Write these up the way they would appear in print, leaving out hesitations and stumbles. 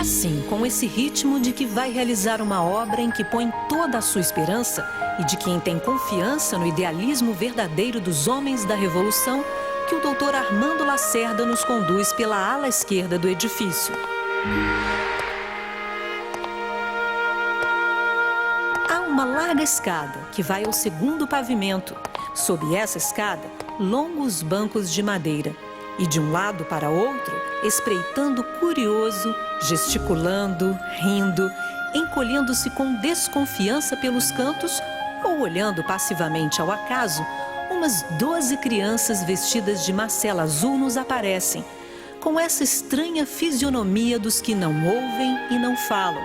assim, com esse ritmo de que vai realizar uma obra em que põe toda a sua esperança e de quem tem confiança no idealismo verdadeiro dos homens da Revolução, que o Dr. Armando Lacerda nos conduz pela ala esquerda do edifício. Há uma larga escada que vai ao segundo pavimento. Sob essa escada, longos bancos de madeira. E de um lado para outro, espreitando curioso, gesticulando, rindo, encolhendo-se com desconfiança pelos cantos ou olhando passivamente ao acaso, umas 12 crianças vestidas de macela azul nos aparecem, com essa estranha fisionomia dos que não ouvem e não falam,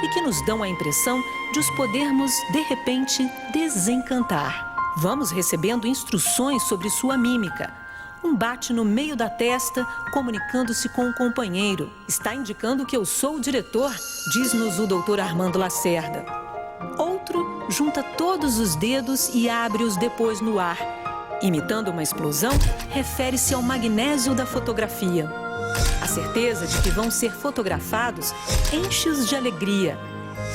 e que nos dão a impressão de os podermos, de repente, desencantar. Vamos recebendo instruções sobre sua mímica. Um bate no meio da testa, comunicando-se com o companheiro. Está indicando que eu sou o diretor, diz-nos o Dr. Armando Lacerda. Outro junta todos os dedos e abre-os depois no ar. Imitando uma explosão, refere-se ao magnésio da fotografia. A certeza de que vão ser fotografados enche-os de alegria.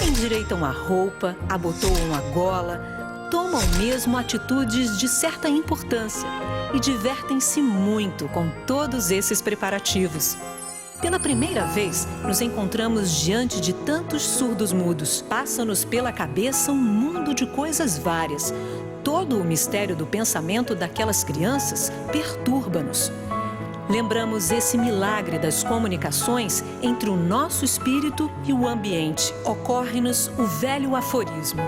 Endireitam a roupa, abotoam a gola, tomam mesmo atitudes de certa importância e divertem-se muito com todos esses preparativos. Pela primeira vez, nos encontramos diante de tantos surdos mudos. Passa-nos pela cabeça um mundo de coisas várias. Todo o mistério do pensamento daquelas crianças perturba-nos. Lembramos esse milagre das comunicações entre o nosso espírito e o ambiente. Ocorre-nos o velho aforismo: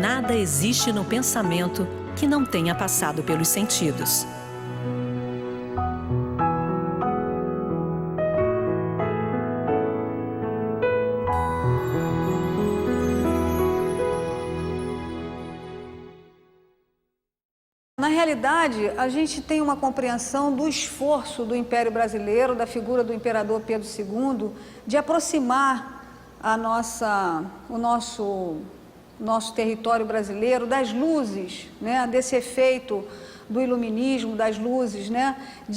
nada existe no pensamento que não tenha passado pelos sentidos. Na realidade, a gente tem uma compreensão do esforço do Império Brasileiro, da figura do Imperador Pedro II, de aproximar o nosso território brasileiro das luzes, né, desse efeito do iluminismo, das luzes, né,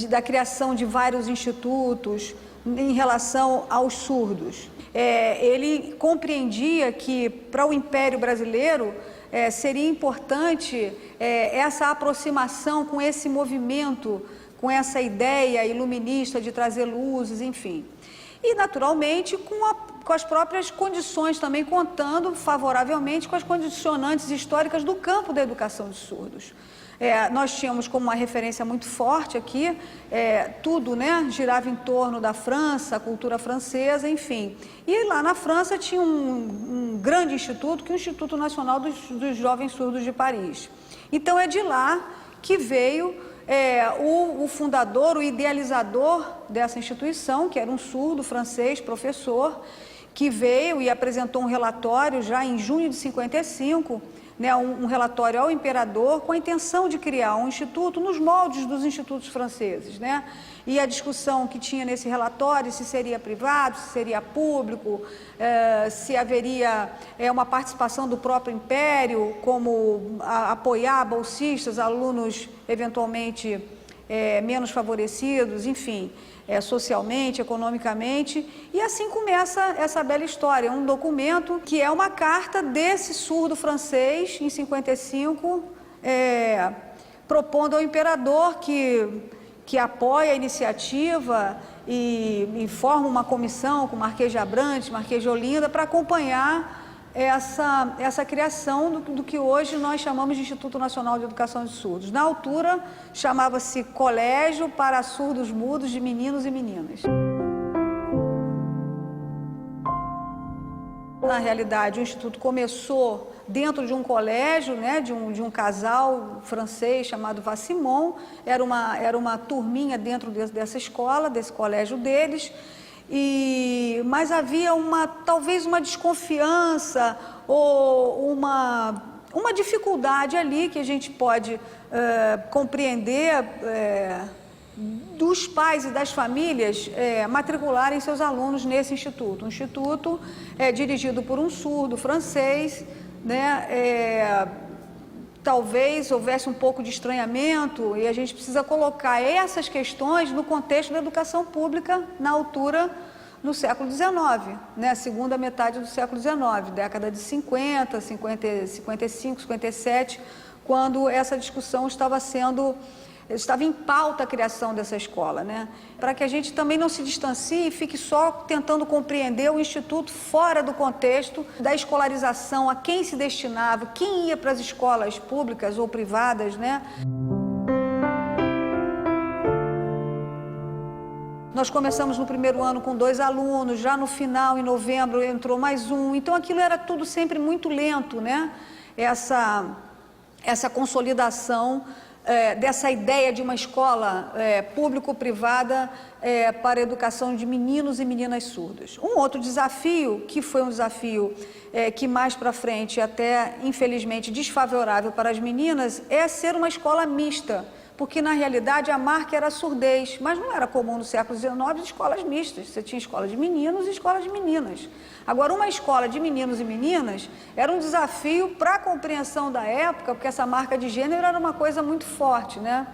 da criação de vários institutos em relação aos surdos. Ele compreendia que, para o Império Brasileiro, seria importante essa aproximação com esse movimento, com essa ideia iluminista de trazer luzes, enfim. E, naturalmente, com as próprias condições também, contando favoravelmente com as condicionantes históricas do campo da educação de surdos. Nós tínhamos como uma referência muito forte aqui, tudo, né, girava em torno da França, a cultura francesa, enfim. E lá na França tinha um grande instituto, que é o Instituto Nacional dos Jovens Surdos de Paris. Então é de lá que veio o fundador, o idealizador dessa instituição, que era um surdo francês, professor, que veio e apresentou um relatório já em junho de 55, né, um relatório ao imperador com a intenção de criar um instituto nos moldes dos institutos franceses, né? E a discussão que tinha nesse relatório, se seria privado, se seria público, se haveria uma participação do próprio império, como apoiar bolsistas, alunos eventualmente menos favorecidos, enfim, socialmente, economicamente, e assim começa essa bela história, um documento que é uma carta desse surdo francês, em 55, propondo ao imperador que apoia a iniciativa e forma uma comissão com o Marquês de Abrantes, Marquês de Olinda, para acompanhar essa criação do que hoje nós chamamos de Instituto Nacional de Educação de Surdos. Na altura, chamava-se Colégio para Surdos Mudos de Meninos e Meninas. Na realidade, o Instituto começou dentro de um colégio, né, de um casal francês chamado Vassimon. Era uma turminha dentro dessa escola, desse colégio deles. Mas havia talvez uma desconfiança ou uma dificuldade ali que a gente pode compreender dos pais e das famílias matricularem seus alunos nesse instituto. Um instituto dirigido por um surdo francês, né? Talvez houvesse um pouco de estranhamento e a gente precisa colocar essas questões no contexto da educação pública na altura no século XIX, né? Segunda metade do século XIX, década de 50, 55, 57, quando essa discussão estava em pauta a criação dessa escola, né? Para que a gente também não se distancie e fique só tentando compreender o Instituto fora do contexto da escolarização, a quem se destinava, quem ia para as escolas públicas ou privadas, né? Nós começamos no primeiro ano com 2 alunos, já no final, em novembro, entrou mais um. Então, aquilo era tudo sempre muito lento, né? Essa consolidação dessa ideia de uma escola público-privada para a educação de meninos e meninas surdos. Um outro desafio, que foi um desafio que mais para frente, até infelizmente desfavorável para as meninas, é ser uma escola mista, porque na realidade a marca era a surdez, mas não era comum no século XIX escolas mistas, você tinha escola de meninos e escola de meninas. Agora, uma escola de meninos e meninas era um desafio para a compreensão da época, porque essa marca de gênero era uma coisa muito forte, né?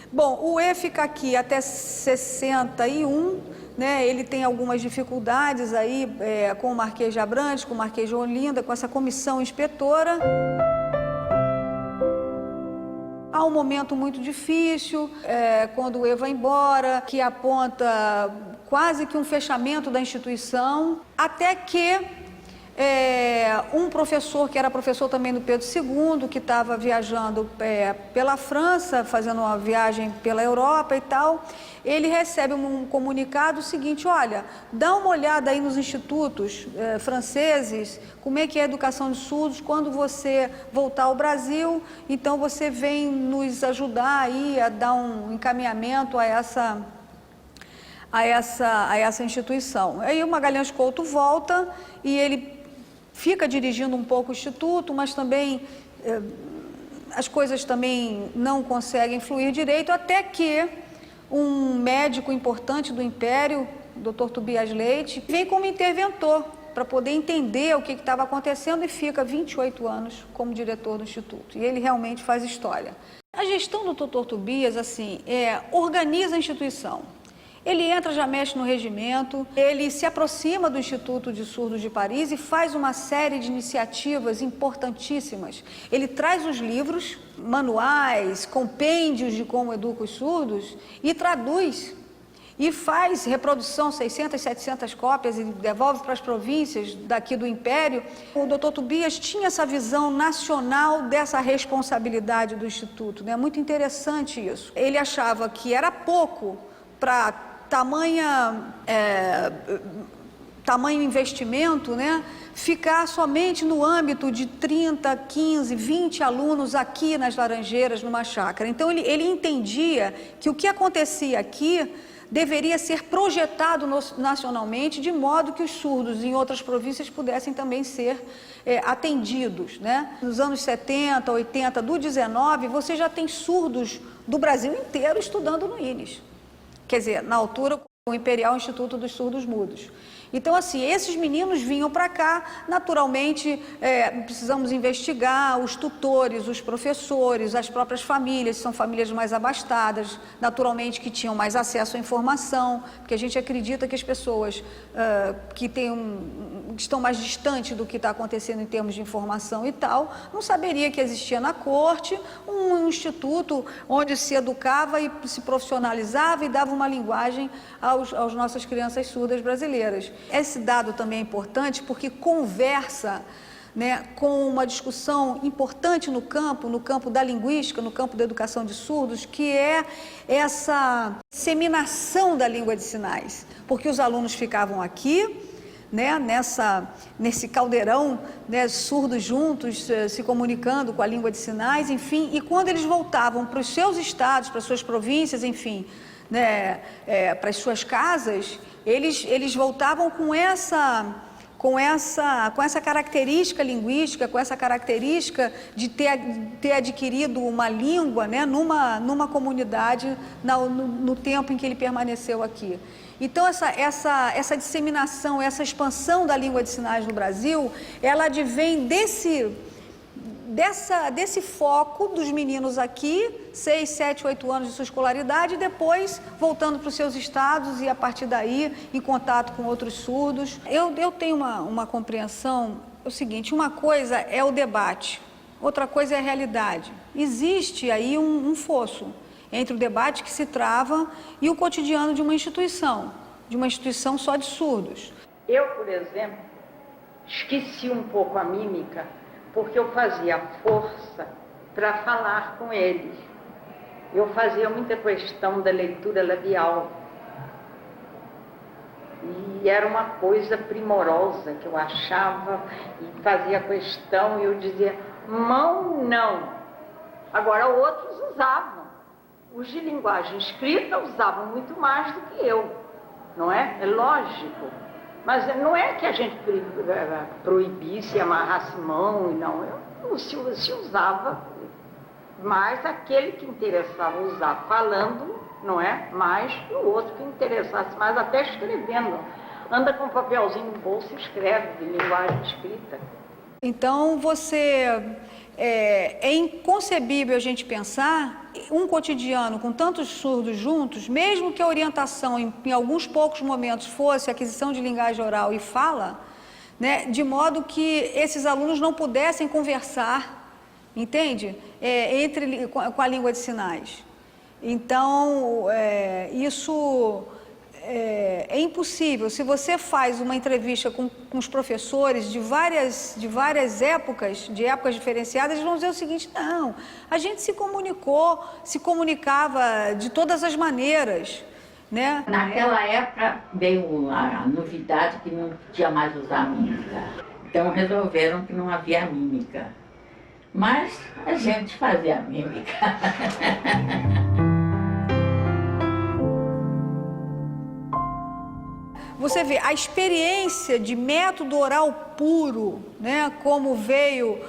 Bom, o E fica aqui até 61, né? Ele tem algumas dificuldades aí com o Marquês de Abrantes, com o Marquês de Olinda, com essa comissão inspetora. Há um momento muito difícil, quando o E vai embora, que aponta quase que um fechamento da instituição, até que um professor, que era professor também do Pedro II, que estava viajando pela França, fazendo uma viagem pela Europa e tal, ele recebe um comunicado seguinte: olha, dá uma olhada aí nos institutos franceses, como é que é a educação de surdos, quando você voltar ao Brasil, então você vem nos ajudar aí a dar um encaminhamento a essa instituição. Aí o Magalhães Couto volta e ele fica dirigindo um pouco o Instituto, mas também as coisas também não conseguem fluir direito, até que um médico importante do Império, o Dr. Tobias Leite, vem como interventor para poder entender o que estava acontecendo e fica 28 anos como diretor do Instituto. E ele realmente faz história. A gestão do Dr. Tobias, assim, organiza a instituição. Ele entra, já mexe no regimento, ele se aproxima do Instituto de Surdos de Paris e faz uma série de iniciativas importantíssimas. Ele traz os livros, manuais, compêndios de como educa os surdos e traduz. E faz reprodução, 600, 700 cópias, e devolve para as províncias daqui do Império. O Dr. Tobias tinha essa visão nacional dessa responsabilidade do Instituto, né? Muito interessante isso. Ele achava que era pouco para tamanho investimento, né? Ficar somente no âmbito de 30, 15, 20 alunos aqui nas Laranjeiras, numa chácara. Então, ele entendia que o que acontecia aqui deveria ser projetado nacionalmente, de modo que os surdos em outras províncias pudessem também ser atendidos, né? Nos anos 70, 80, do 19, você já tem surdos do Brasil inteiro estudando no INES. Quer dizer, na altura, o Imperial Instituto dos Surdos Mudos. Então, assim, esses meninos vinham para cá, naturalmente, precisamos investigar os tutores, os professores, as próprias famílias, são famílias mais abastadas, naturalmente que tinham mais acesso à informação, porque a gente acredita que as pessoas que estão mais distantes do que está acontecendo em termos de informação e tal, não saberia que existia na corte um instituto onde se educava e se profissionalizava e dava uma linguagem às nossas crianças surdas brasileiras. Esse dado também é importante porque conversa, né, com uma discussão importante no campo da linguística, no campo da educação de surdos, que é essa disseminação da língua de sinais. Porque os alunos ficavam aqui, né, nesse caldeirão, né, surdos juntos, se comunicando com a língua de sinais, enfim, e quando eles voltavam para os seus estados, para as suas províncias, enfim, né, para as suas casas, eles voltavam com essa característica linguística, com essa característica de ter adquirido uma língua, né, numa comunidade no tempo em que ele permaneceu aqui. Então, essa disseminação, essa expansão da língua de sinais no Brasil, ela advém desse foco dos meninos aqui, 6, 7, 8 anos de sua escolaridade, e depois voltando para os seus estados e a partir daí em contato com outros surdos. Eu tenho uma compreensão, é o seguinte, uma coisa é o debate, outra coisa é a realidade. Existe aí um fosso entre o debate que se trava e o cotidiano de uma instituição só de surdos. Eu, por exemplo, esqueci um pouco a mímica, porque eu fazia força para falar com eles. Eu fazia muita questão da leitura labial. E era uma coisa primorosa que eu achava, e fazia questão, e eu dizia, mão não. Agora outros usavam. Os de linguagem escrita usavam muito mais do que eu, não é? É lógico. Mas não é que a gente proibisse, amarrasse mão, não. Se usava, mas aquele que interessava usar falando, não é? Mais que o outro que interessasse mais, até escrevendo. Anda com um papelzinho no bolso e escreve de linguagem escrita. Então, é inconcebível a gente pensar um cotidiano com tantos surdos juntos, mesmo que a orientação em alguns poucos momentos fosse aquisição de linguagem oral e fala, né, de modo que esses alunos não pudessem conversar, entende? Com a língua de sinais. Então, isso é impossível. Se você faz uma entrevista com os professores de várias épocas, de épocas diferenciadas, eles vão dizer o seguinte, não, a gente se comunicava de todas as maneiras, né? Naquela época veio a novidade que não podia mais usar mímica. Então resolveram que não havia mímica. Mas a gente fazia mímica. Você vê a experiência de método oral puro, né, como veio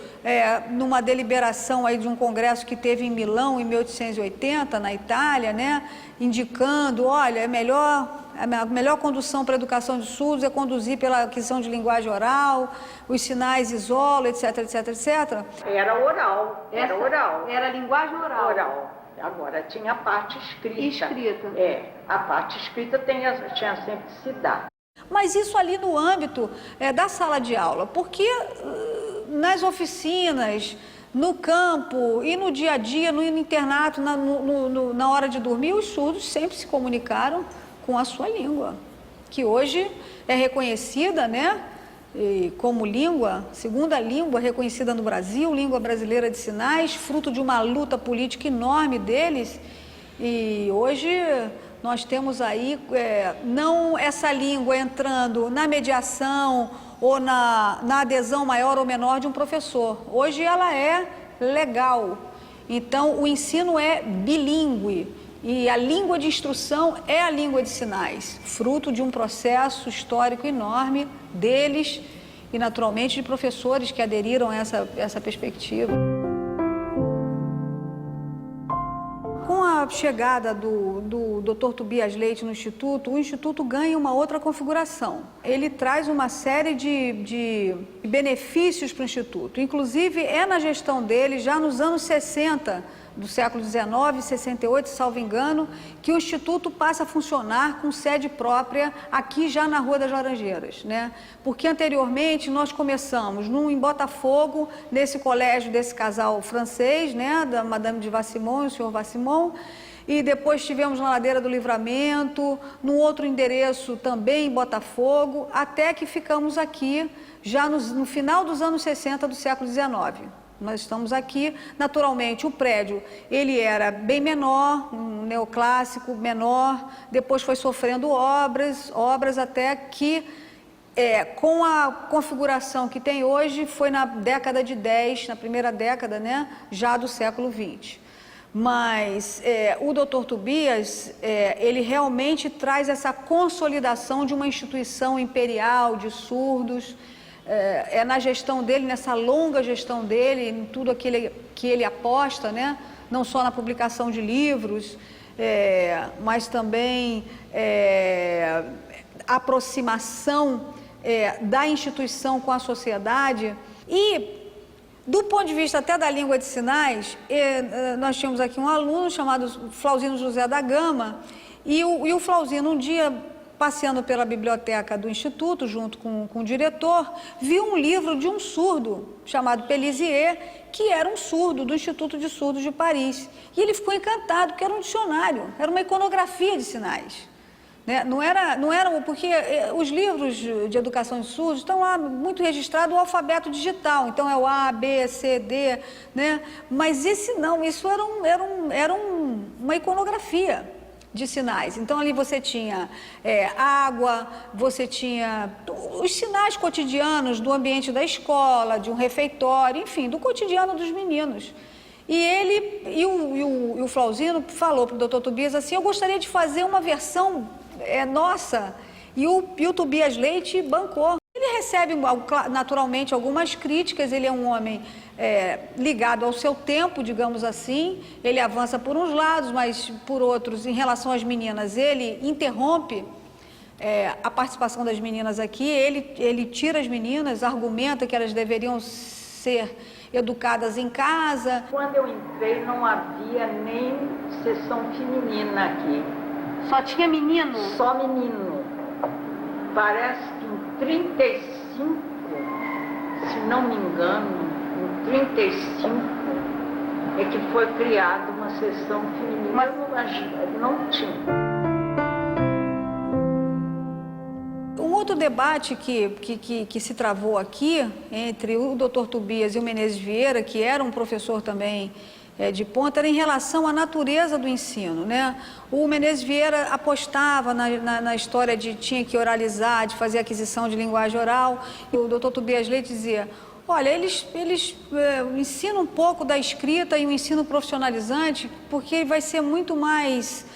numa deliberação aí de um congresso que teve em Milão em 1880, na Itália, né, indicando, olha, a melhor condução para a educação de surdos é conduzir pela aquisição de linguagem oral, os sinais isolam, etc, etc, etc. Era oral, era oral. Era linguagem oral. Oral. Agora tinha a parte escrita. A parte escrita tinha sempre que se dar. Mas isso ali no âmbito da sala de aula, porque nas oficinas, no campo e no dia a dia, no internato, na hora de dormir, os surdos sempre se comunicaram com a sua língua, que hoje é reconhecida, né? Como língua, segunda língua reconhecida no Brasil, língua brasileira de sinais, fruto de uma luta política enorme deles. E hoje nós temos aí não essa língua entrando na mediação ou na adesão maior ou menor de um professor. Hoje ela é legal. Então o ensino é bilíngue e a língua de instrução é a língua de sinais, fruto de um processo histórico enorme deles e, naturalmente, de professores que aderiram a essa perspectiva. Com a chegada do Dr. Tobias Leite no Instituto, o Instituto ganha uma outra configuração. Ele traz uma série de benefícios para o Instituto, inclusive na gestão dele, já nos anos 60, do século XIX, 68, salvo engano, que o Instituto passa a funcionar com sede própria aqui já na Rua das Laranjeiras, né? Porque anteriormente nós começamos em Botafogo, nesse colégio desse casal francês, né? Da Madame de Vassimon e o senhor Vassimon, e depois tivemos na Ladeira do Livramento, num outro endereço também em Botafogo, até que ficamos aqui já no final dos anos 60 do século XIX. Nós estamos aqui, naturalmente o prédio, ele era bem menor, um neoclássico menor, depois foi sofrendo obras até que, com a configuração que tem hoje, foi na década de 10, na primeira década, né, já do século XX. Mas o Dr. Tobias, ele realmente traz essa consolidação de uma instituição imperial de surdos, na gestão dele, nessa longa gestão dele, em tudo aquilo que ele aposta, né? Não só na publicação de livros, mas também a aproximação da instituição com a sociedade. E Do ponto de vista até da língua de sinais, nós tínhamos aqui um aluno chamado Flauzino José da Gama, e o Flauzino, um dia, passeando pela biblioteca do Instituto, junto com o diretor, viu um livro de um surdo, chamado Pellizier, que era um surdo do Instituto de Surdos de Paris. E ele ficou encantado, porque era um dicionário, era uma iconografia de sinais. Né? Não era, porque os livros de educação de surdos estão lá muito registrado o alfabeto digital, então é o A, B, C, D, né? Mas esse não, isso era uma iconografia de sinais. Então ali você tinha água, você tinha os sinais cotidianos do ambiente da escola, de um refeitório, enfim, do cotidiano dos meninos. E o Flauzino falou para o Dr. Tobias assim: eu gostaria de fazer uma versão nossa, e o Tobias Leite bancou. Ele recebe naturalmente algumas críticas, ele é um homem ligado ao seu tempo, digamos assim, ele avança por uns lados, mas por outros, em relação às meninas, ele interrompe a participação das meninas aqui, ele tira as meninas, argumenta que elas deveriam ser educadas em casa. Quando eu entrei não havia nem sessão feminina aqui. Só tinha menino? Só menino. Parece que em 35, se não me engano, em 35 é que foi criada uma sessão feminina. Mas não tinha. Um outro debate que se travou aqui entre o Dr. Tobias e o Menezes Vieira, que era um professor também de ponta, era em relação à natureza do ensino, né? O Menezes Vieira apostava na história de tinha que oralizar, de fazer aquisição de linguagem oral, e o Dr. Tobias Leite dizia: olha, eles ensinam um pouco da escrita e o ensino profissionalizante, porque vai ser muito mais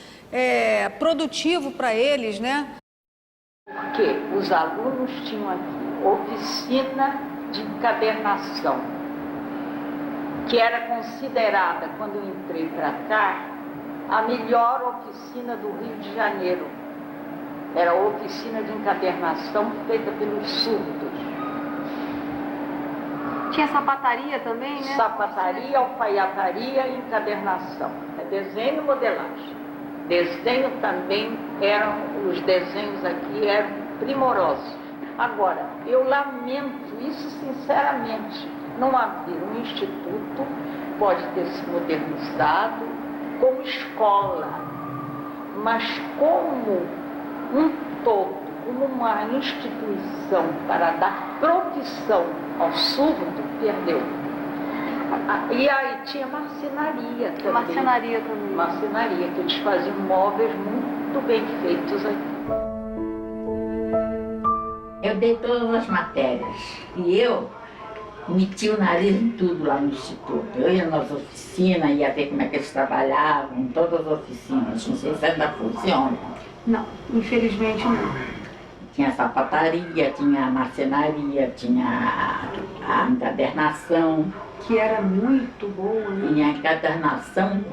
produtivo para eles, né? Porque os alunos tinham aqui oficina de encadernação, que era considerada, quando eu entrei para cá, a melhor oficina do Rio de Janeiro. Era a oficina de encadernação feita pelos surdos. Tinha sapataria também, né? Sapataria, alfaiataria e encadernação. Desenho e modelagem. Desenho também, os desenhos aqui eram primorosos. Agora, eu lamento isso sinceramente. Não haver um instituto, pode ter se modernizado como escola, mas como um todo, como uma instituição para dar profissão ao surdo, perdeu. E aí tinha marcenaria também. Marcenaria também. Marcenaria, que eles faziam móveis muito bem feitos aqui. Eu dei todas as matérias e eu meti o nariz em tudo lá no instituto. Eu ia nas oficinas, ia ver como é que eles trabalhavam, em todas as oficinas. Não sei se ainda funciona. Não, infelizmente não. Tinha a sapataria, tinha a marcenaria, tinha a encadernação. Que era muito boa, né? E a encadernação,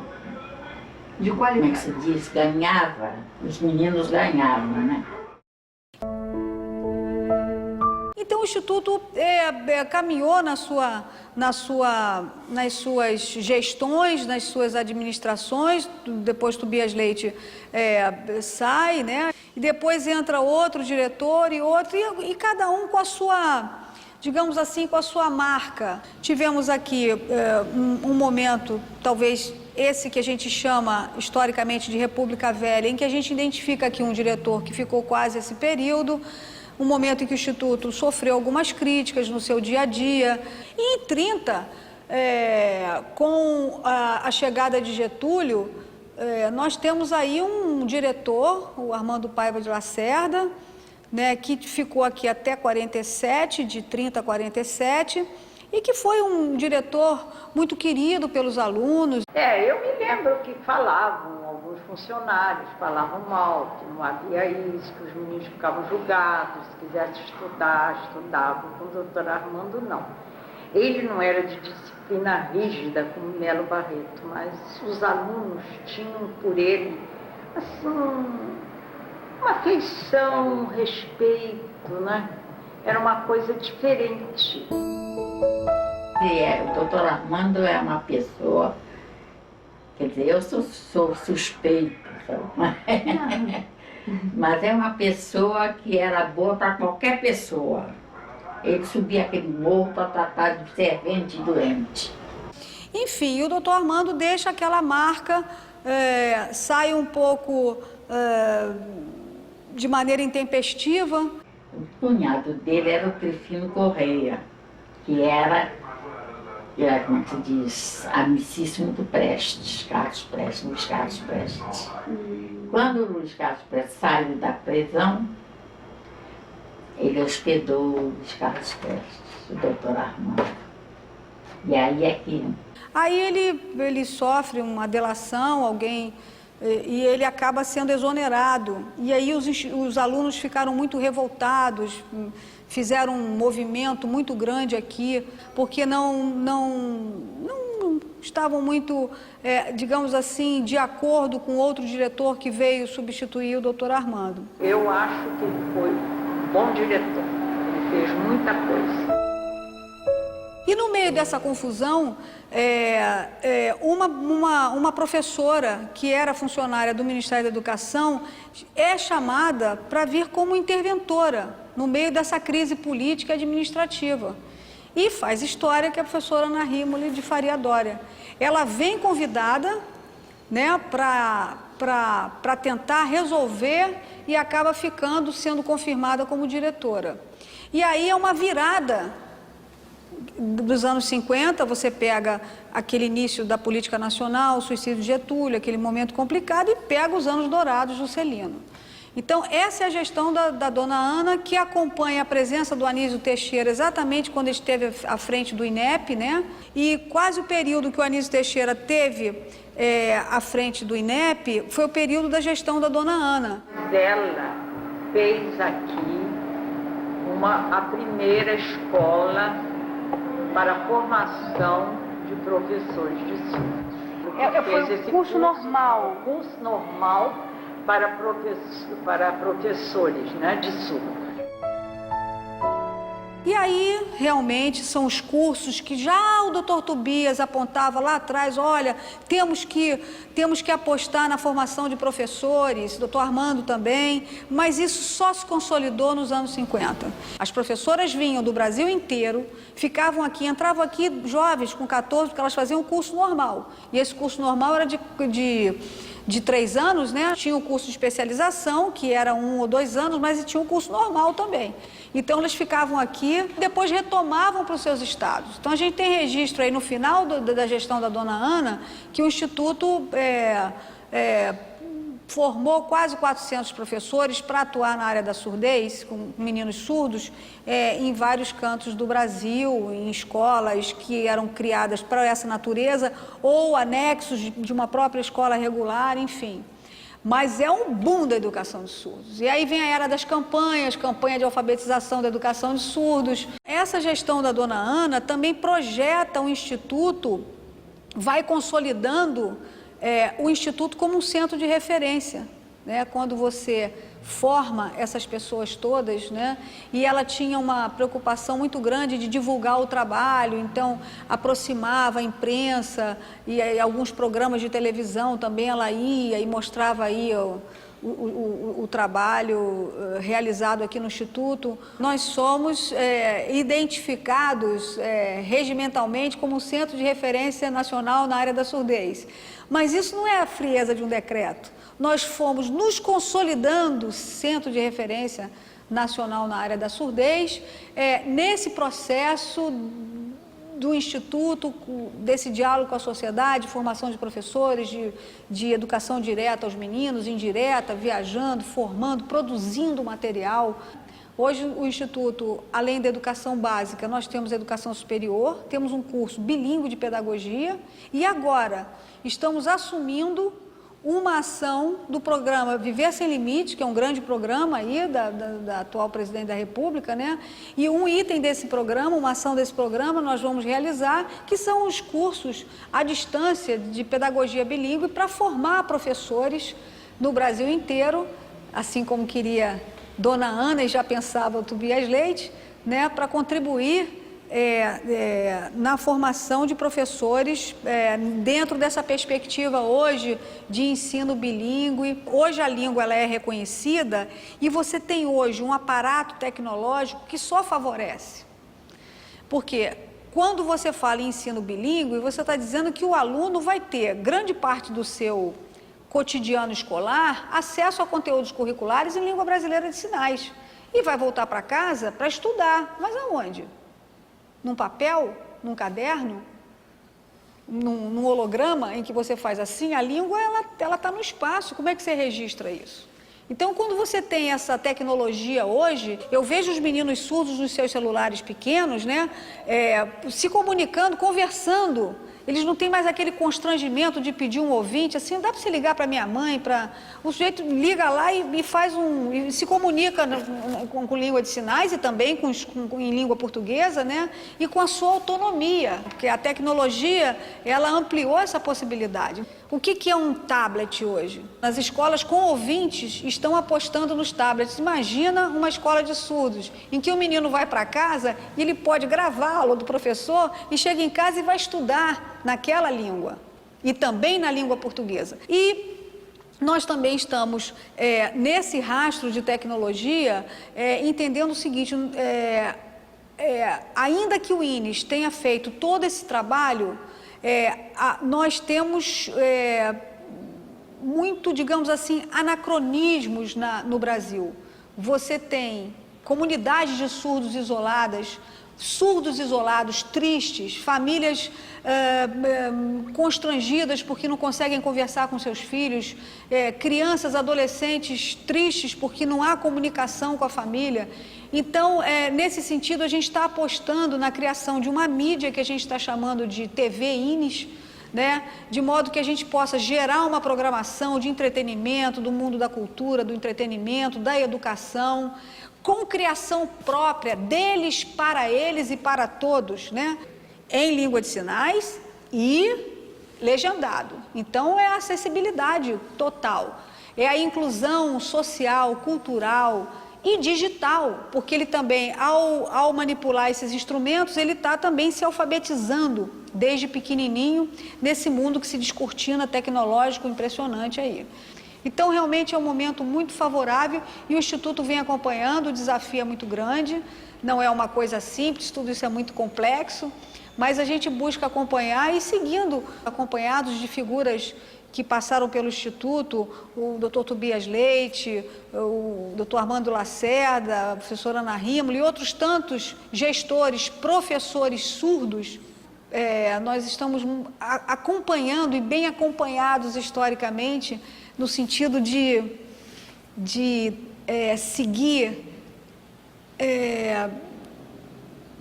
De como é que qualidade. se diz, ganhava, os meninos ganhavam, né? Então o Instituto caminhou nas suas gestões, nas suas administrações. Depois Tobias Leite sai, né? E depois entra outro diretor e outro, e cada um com a sua, digamos assim, com a sua marca. Tivemos aqui um momento, talvez esse que a gente chama historicamente de República Velha, em que a gente identifica aqui um diretor que ficou quase esse período, um momento em que o Instituto sofreu algumas críticas no seu dia a dia. E em 30, com a chegada de Getúlio, nós temos aí um diretor, o Armando Paiva de Lacerda, né, que ficou aqui até 47, de 30 a 47, e que foi um diretor muito querido pelos alunos. Eu me lembro que falavam, alguns funcionários falavam mal, que não havia isso, que os meninos ficavam julgados, se quisessem estudar, estudavam. Com o doutor Armando, não. Ele não era de disciplina rígida como Melo Barreto, mas os alunos tinham por ele, assim, uma afeição, um respeito, né? Era uma coisa diferente. O doutor Armando é uma pessoa, quer dizer, eu sou suspeita, mas é uma pessoa que era boa para qualquer pessoa. Ele subia aquele morro para tratar de servente doente. Enfim, o doutor Armando deixa aquela marca, sai um pouco de maneira intempestiva. O cunhado dele era o Trifino Correia, que era, como se diz, amicíssimo do Prestes, Luiz Carlos Prestes. Quando o Luiz Carlos Prestes saiu da prisão, ele hospedou o Luiz Carlos Prestes, o doutor Armando. E aí é que... Aí ele sofre uma delação, e ele acaba sendo exonerado. E aí os alunos ficaram muito revoltados, fizeram um movimento muito grande aqui, porque não estavam muito, digamos assim, de acordo com outro diretor que veio substituir o doutor Armando. Eu acho que ele foi um bom diretor, ele fez muita coisa. E no meio dessa confusão, uma professora que era funcionária do Ministério da Educação é chamada para vir como interventora no meio dessa crise política e administrativa. E faz história, que é a professora Ana Rímoli de Faria Dória. Ela vem convidada, né, para tentar resolver e acaba sendo confirmada como diretora. E aí é uma virada dos anos 50, você pega aquele início da política nacional, o suicídio de Getúlio, aquele momento complicado, e pega os anos dourados do Juscelino. Então, essa é a gestão da dona Ana, que acompanha a presença do Anísio Teixeira exatamente quando ele esteve à frente do INEP, né? E quase o período que o Anísio Teixeira teve à frente do INEP foi o período da gestão da dona Ana. Ela fez aqui a primeira escola para a formação de professores de surdo. Foi um curso normal. Curso normal para professores, né, de surdo. E aí, realmente, são os cursos que já o doutor Tobias apontava lá atrás, olha, temos que apostar na formação de professores, o doutor Armando também, mas isso só se consolidou nos anos 50. As professoras vinham do Brasil inteiro, ficavam aqui, entravam aqui jovens com 14, porque elas faziam um curso normal. E esse curso normal era de 3 anos, né? Tinha o curso de especialização, que era 1 ou 2 anos, mas tinha um curso normal também. Então, eles ficavam aqui, depois retomavam para os seus estados. Então, a gente tem registro aí no final da gestão da dona Ana, que o Instituto formou quase 400 professores para atuar na área da surdez, com meninos surdos, em vários cantos do Brasil, em escolas que eram criadas para essa natureza, ou anexos de uma própria escola regular, enfim. Mas é um boom da educação de surdos. E aí vem a era das campanha de alfabetização da educação de surdos. Essa gestão da dona Ana também projeta um instituto, vai consolidando o Instituto como um centro de referência, né? Quando você forma essas pessoas todas, né? E ela tinha uma preocupação muito grande de divulgar o trabalho, então aproximava a imprensa e alguns programas de televisão também ela ia e mostrava aí o trabalho realizado aqui no Instituto. Nós somos identificados regimentalmente como um centro de referência nacional na área da surdez. Mas isso não é a frieza de um decreto. Nós fomos nos consolidando centro de referência nacional na área da surdez, nesse processo do Instituto, desse diálogo com a sociedade, formação de professores, de educação direta aos meninos, indireta, viajando, formando, produzindo material. Hoje, o Instituto, além da educação básica, nós temos educação superior, temos um curso bilíngue de pedagogia e agora estamos assumindo uma ação do programa Viver Sem Limites, que é um grande programa aí da atual presidente da República, né? E um item desse programa, uma ação desse programa, nós vamos realizar, que são os cursos à distância de pedagogia bilíngue para formar professores no Brasil inteiro, assim como queria dona Ana e já pensava o Tobias Leite, né? Para contribuir na formação de professores dentro dessa perspectiva hoje de ensino bilíngue. Hoje a língua ela é reconhecida e você tem hoje um aparato tecnológico que só favorece. Porque quando você fala em ensino bilíngue, você está dizendo que o aluno vai ter grande parte do seu cotidiano escolar acesso a conteúdos curriculares em língua brasileira de sinais. E vai voltar para casa para estudar. Mas aonde? Num papel? Num caderno? Num holograma em que você faz assim? A língua ela está no espaço. Como é que você registra isso? Então, quando você tem essa tecnologia hoje, eu vejo os meninos surdos nos seus celulares pequenos, né, se comunicando, conversando. Eles não têm mais aquele constrangimento de pedir um ouvinte, assim, dá para você ligar para minha mãe, o sujeito liga lá e faz e se comunica com língua de sinais e também em língua portuguesa, né, e com a sua autonomia, porque a tecnologia, ela ampliou essa possibilidade. O que é um tablet hoje? As escolas com ouvintes estão apostando nos tablets. Imagina uma escola de surdos, em que o menino vai para casa e ele pode gravar a aula do professor e chega em casa e vai estudar naquela língua e também na língua portuguesa. E nós também estamos nesse rastro de tecnologia entendendo o seguinte, ainda que o INES tenha feito todo esse trabalho, nós temos muito, digamos assim, anacronismos no Brasil. Você tem comunidades de surdos isolados, tristes, famílias constrangidas porque não conseguem conversar com seus filhos, crianças, adolescentes tristes porque não há comunicação com a família. Então, nesse sentido, a gente está apostando na criação de uma mídia que a gente está chamando de TV INES, né? De modo que a gente possa gerar uma programação de entretenimento, do mundo da cultura, do entretenimento, da educação, com criação própria deles, para eles e para todos, né? Em língua de sinais e legendado. Então, é a acessibilidade total, é a inclusão social, cultural e digital, porque ele também, ao manipular esses instrumentos, ele está também se alfabetizando desde pequenininho nesse mundo que se descortina tecnológico impressionante aí. Então, realmente é um momento muito favorável e o Instituto vem acompanhando, o desafio é muito grande, não é uma coisa simples, tudo isso é muito complexo, mas a gente busca acompanhar e seguindo, acompanhados de figuras que passaram pelo Instituto, o Dr. Tobias Leite, o Dr. Armando Lacerda, a professora Ana Rímulo e outros tantos gestores, professores surdos. Nós estamos acompanhando e bem acompanhados historicamente, no sentido de seguir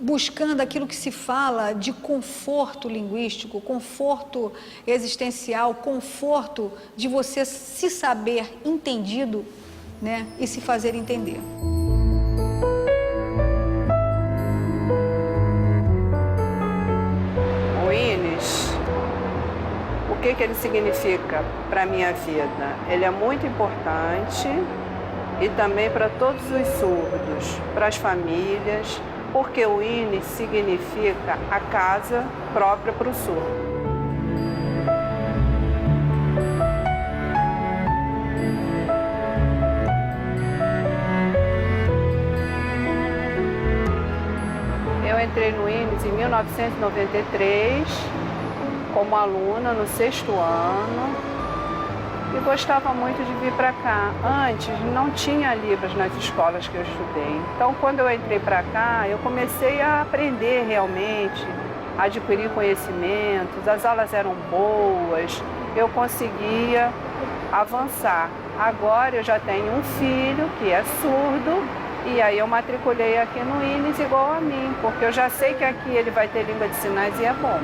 buscando aquilo que se fala de conforto linguístico, conforto existencial, conforto de você se saber entendido, né, e se fazer entender. O INES, o que ele significa para a minha vida? Ele é muito importante e também para todos os surdos, para as famílias, porque o INES significa a casa própria para o surdo. Eu entrei no INES em 1993, como aluna no 6º ano, e gostava muito de vir para cá. Antes não tinha Libras nas escolas que eu estudei. Então, quando eu entrei para cá, eu comecei a aprender realmente, a adquirir conhecimentos, as aulas eram boas, eu conseguia avançar. Agora eu já tenho um filho que é surdo, e aí eu matriculei aqui no INES igual a mim, porque eu já sei que aqui ele vai ter língua de sinais e é bom.